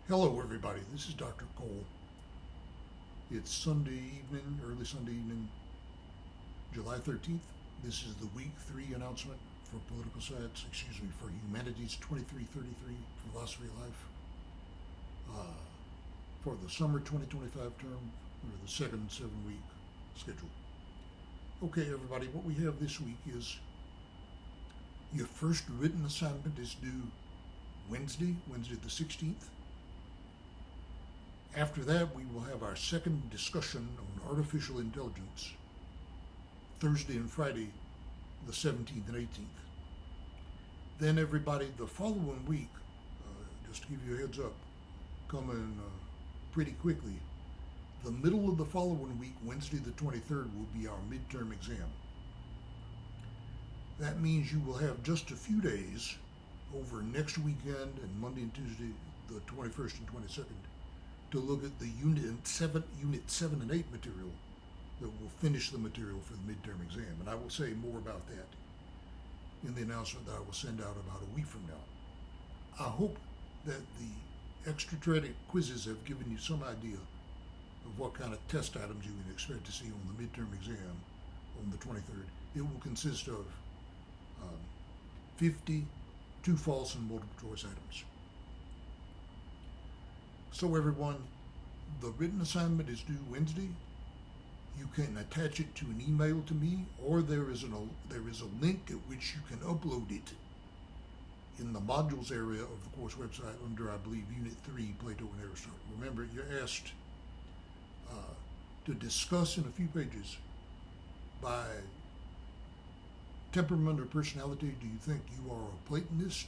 Hello, everybody. This is Dr. Cole. It's Sunday evening, early Sunday evening, July 13th. This is the week 3 announcement for political science, for humanities 2333, philosophy of life, for the summer 2025 term, or the second 7-week schedule. Okay, everybody, what we have this week is your first written assignment is due Wednesday the 16th. After that, we will have our second discussion on artificial intelligence, Thursday and Friday, the 17th and 18th. Then everybody, the following week, just to give you a heads up, coming pretty quickly, the middle of the following week, Wednesday the 23rd, will be our midterm exam. That means you will have just a few days over next weekend and Monday and Tuesday, the 21st and 22nd, to look at the Unit 7 and 8 material that will finish the material for the midterm exam. And I will say more about that in the announcement that I will send out about a week from now. I hope that the extra credit quizzes have given you some idea of what kind of test items you can expect to see on the midterm exam on the 23rd. It will consist of 50 true, false, and multiple choice items. So everyone, the written assignment is due Wednesday. You can attach it to an email to me, or there is a link at which you can upload it in the modules area of the course website under, I believe, Unit 3, Plato and Aristotle. Remember, you're asked to discuss in a few pages by temperament or personality, do you think you are a Platonist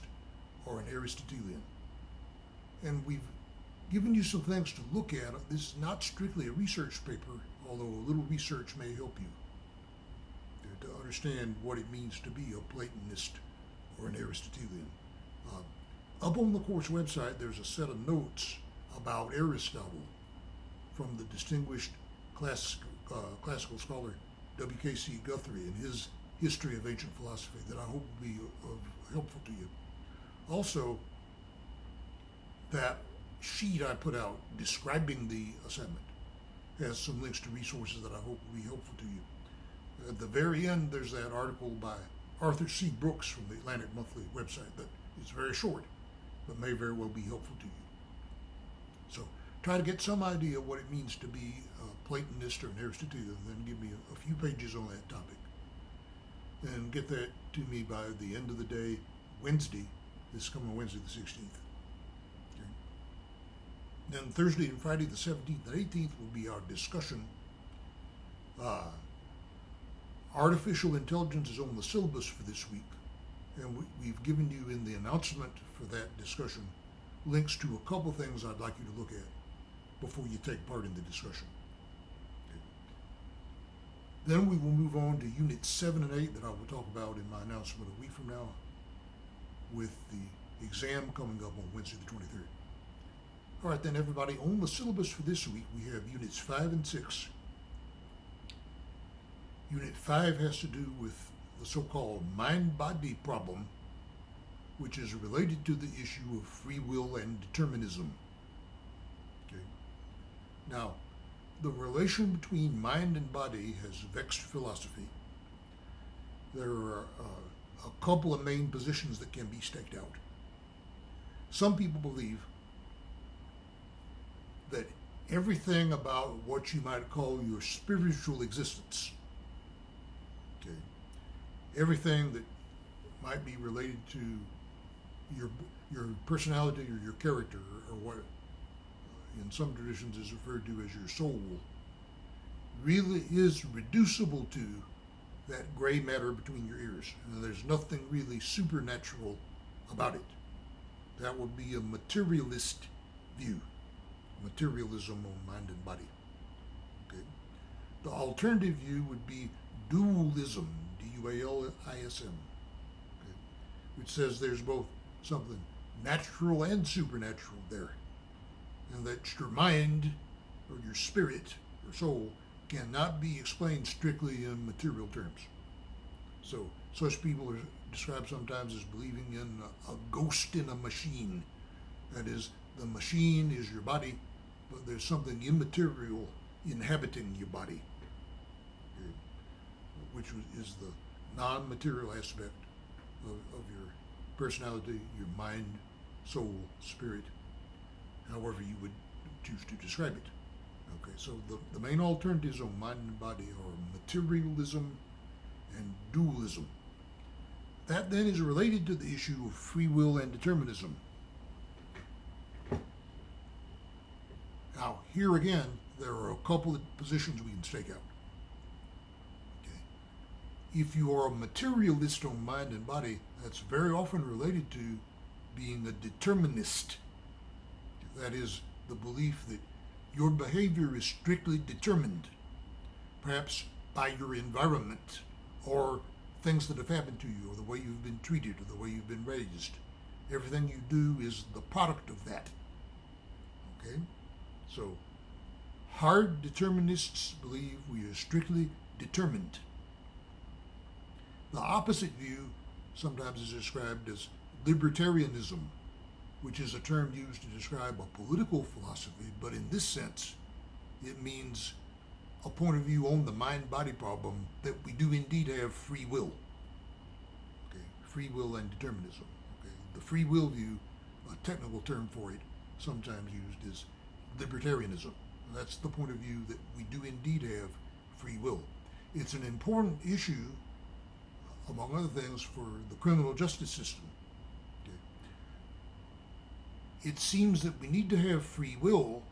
or an Aristotelian? And we've given you some things to look at. This is not strictly a research paper, although a little research may help you to understand what it means to be a Platonist or an Aristotelian. Up on the course website, there's a set of notes about Aristotle from the distinguished classical scholar W.K.C. Guthrie and his History of Ancient Philosophy that I hope will be helpful to you. Also, that sheet I put out describing the assignment has some links to resources that I hope will be helpful to you. At the very end, there's that article by Arthur C. Brooks from the Atlantic Monthly website that is very short, but may very well be helpful to you. So try to get some idea what it means to be a Platonist or an Aristotelian, then give me a few pages on that topic. And get that to me by the end of the day, Wednesday, this coming Wednesday the 16th. Okay. Then Thursday and Friday the 17th and 18th will be our discussion. Artificial intelligence is on the syllabus for this week, and we've given you in the announcement for that discussion links to a couple things I'd like you to look at before you take part in the discussion. Then we will move on to Units 7 and 8 that I will talk about in my announcement a week from now, with the exam coming up on Wednesday the 23rd. All right, then everybody, on the syllabus for this week, we have Units 5 and 6. Unit 5 has to do with the so-called mind-body problem, which is related to the issue of free will and determinism. Okay. Now, the relation between mind and body has vexed philosophy. There are a couple of main positions that can be staked out. Some people believe that everything about what you might call your spiritual existence, okay, everything that might be related to your personality or your character, or what in some traditions is referred to as your soul, really is reducible to that gray matter between your ears. And there's nothing really supernatural about it. That would be a materialist view, materialism on mind and body. Okay. The alternative view would be dualism, D-U-A-L-I-S-M, okay, which says there's both something natural and supernatural there, and that your mind or your spirit or soul cannot be explained strictly in material terms. So such people are described sometimes as believing in a ghost in a machine, That is, the machine is your body, but there's something immaterial inhabiting your body, which is the non-material aspect of your personality, your mind, soul, spirit, however you would choose to describe it. Okay, so the main alternatives on mind and body are materialism and dualism. That then is related to the issue of free will and determinism. Now, here again, there are a couple of positions we can stake out. Okay. If you are a materialist on mind and body, that's very often related to being a determinist. That is, the belief that your behavior is strictly determined, perhaps by your environment, or things that have happened to you, or the way you've been treated, or the way you've been raised. Everything you do is the product of that. Okay? So, hard determinists believe we are strictly determined. The opposite view sometimes is described as libertarianism, which is a term used to describe a political philosophy, but in this sense, it means a point of view on the mind-body problem that we do indeed have free will. Okay, free will and determinism. Okay, the free will view, a technical term for it, sometimes used is libertarianism. That's the point of view that we do indeed have free will. It's an important issue, among other things, for the criminal justice system. Okay. It seems that we need to have free will,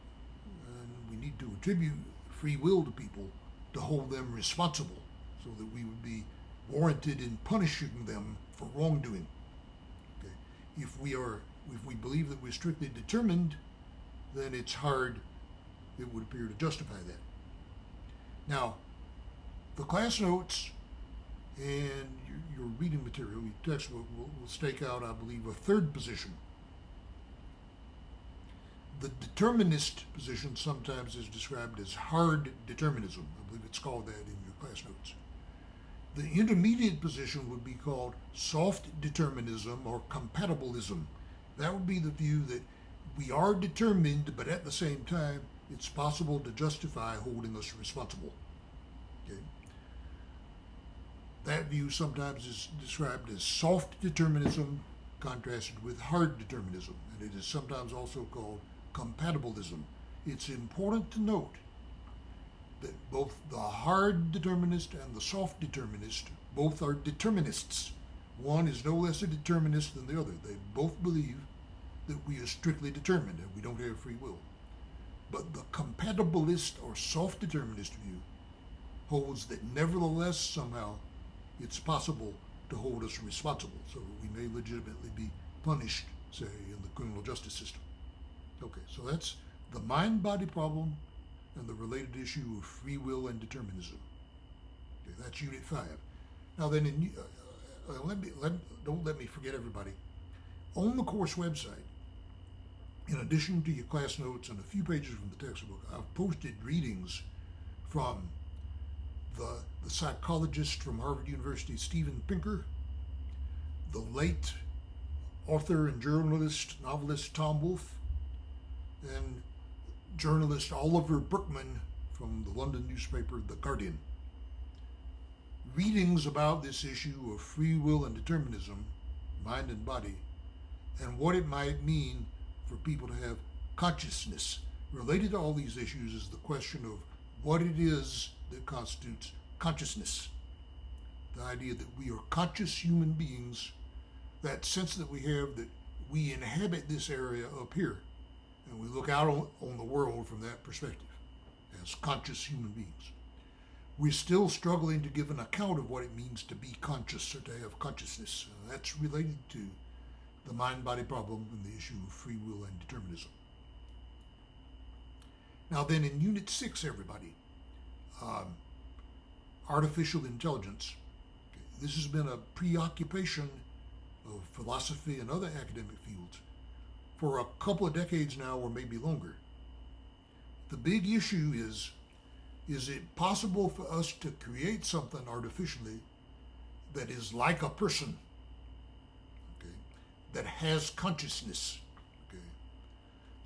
and we need to attribute free will to people to hold them responsible, so that we would be warranted in punishing them for wrongdoing. Okay. If we believe that we're strictly determined, then it's hard, it would appear, to justify that. Now, the class notes and your reading material, your textbook, will stake out, I believe, a third position. The determinist position sometimes is described as hard determinism. I believe it's called that in your class notes. The intermediate position would be called soft determinism or compatibilism. That would be the view that we are determined, but at the same time, it's possible to justify holding us responsible. Okay? That view sometimes is described as soft determinism contrasted with hard determinism, and it is sometimes also called compatibilism. It's important to note that both the hard determinist and the soft determinist both are determinists. One is no less a determinist than the other. They both believe that we are strictly determined and we don't have free will. But the compatibilist or soft determinist view holds that nevertheless somehow it's possible to hold us responsible, so that we may legitimately be punished, say, in the criminal justice system. Okay, so that's the mind-body problem and the related issue of free will and determinism. Okay, that's Unit 5. Now then, don't let me forget everybody. On the course website, in addition to your class notes and a few pages from the textbook, I've posted readings from the psychologist from Harvard University, Steven Pinker, the late author and journalist, novelist Tom Wolfe, and journalist Oliver Burkeman from the London newspaper The Guardian. Readings about this issue of free will and determinism, mind and body, and what it might mean for people to have consciousness. Related to all these issues is the question of what it is that constitutes consciousness. The idea that we are conscious human beings, that sense that we have that we inhabit this area up here, and we look out on the world from that perspective as conscious human beings. We're still struggling to give an account of what it means to be conscious or to have consciousness. That's related to the mind-body problem and the issue of free will and determinism. Now then, in Unit 6, everybody, artificial intelligence. Okay, this has been a preoccupation of philosophy and other academic fields for a couple of decades now, or maybe longer. The big issue is it possible for us to create something artificially that is like a person, okay, that has consciousness? Okay.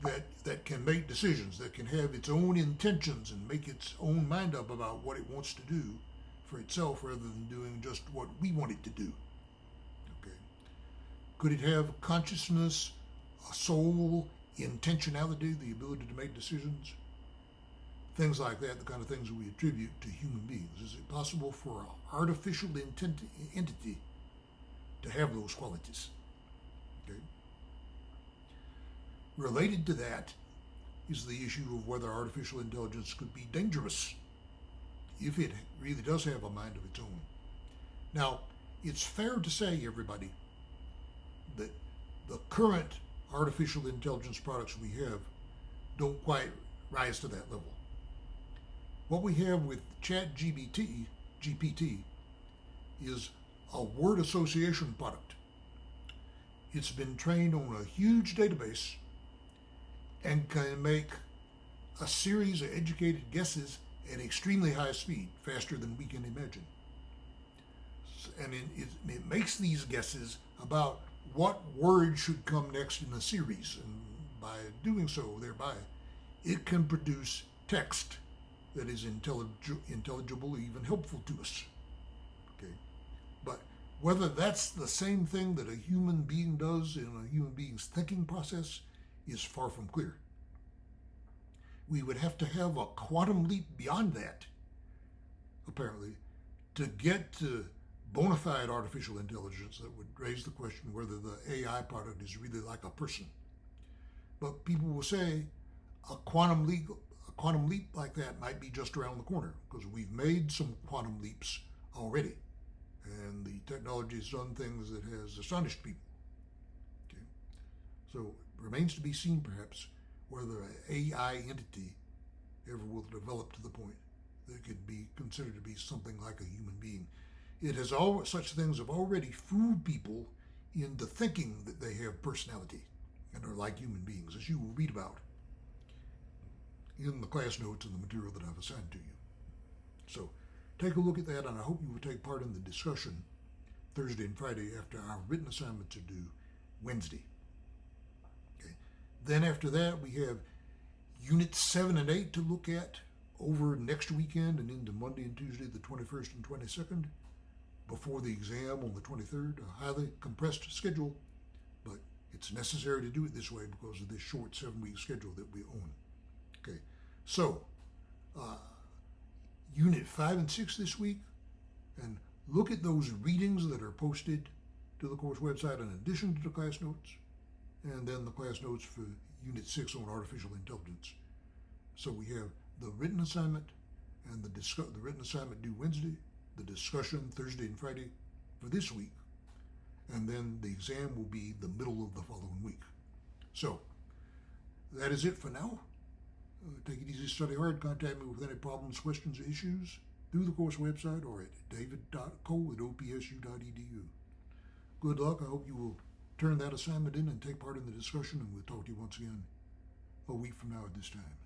that can make decisions, that can have its own intentions and make its own mind up about what it wants to do for itself rather than doing just what we want it to do. Okay. Could it have consciousness, a soul, intentionality, the ability to make decisions? Things like that, the kind of things that we attribute to human beings. Is it possible for an artificial entity to have those qualities? Okay. Related to that is the issue of whether artificial intelligence could be dangerous if it really does have a mind of its own. Now, it's fair to say, everybody, that the current artificial intelligence products we have don't quite rise to that level. What we have with GPT is a word association product. It's been trained on a huge database and can make a series of educated guesses at extremely high speed, faster than we can imagine. And it makes these guesses about what word should come next in a series. And by doing so, thereby, it can produce text that is intelligible, even helpful to us. Okay, but whether that's the same thing that a human being does in a human being's thinking process is far from clear. We would have to have a quantum leap beyond that, apparently, to get to bona fide artificial intelligence that would raise the question whether the AI product is really like a person. But people will say a quantum leap like that might be just around the corner, because we've made some quantum leaps already, and the technology has done things that has astonished people. Okay. So it remains to be seen, perhaps, whether an AI entity ever will develop to the point that it could be considered to be something like a human being. It has such things have already fooled people into thinking that they have personality and are like human beings, as you will read about in the class notes and the material that I've assigned to you. So take a look at that, and I hope you will take part in the discussion Thursday and Friday after our written assignments are due Wednesday. Okay. Then after that, we have Units 7 and 8 to look at over next weekend and into Monday and Tuesday, the 21st and 22nd, before the exam on the 23rd. A highly compressed schedule, but it's necessary to do it this way because of this short 7-week schedule that we own. Okay, so Unit 5 and 6 this week, and look at those readings that are posted to the course website in addition to the class notes, and then the class notes for Unit 6 on artificial intelligence. So we have the written assignment and the written assignment due Wednesday, the discussion Thursday and Friday for this week, and then the exam will be the middle of the following week. So that is it for now. Take it easy, study hard. Contact me with any problems, questions, or issues through the course website or at david.cole@opsu.edu. Good luck. I hope you will turn that assignment in and take part in the discussion, and we'll talk to you once again a week from now at this time.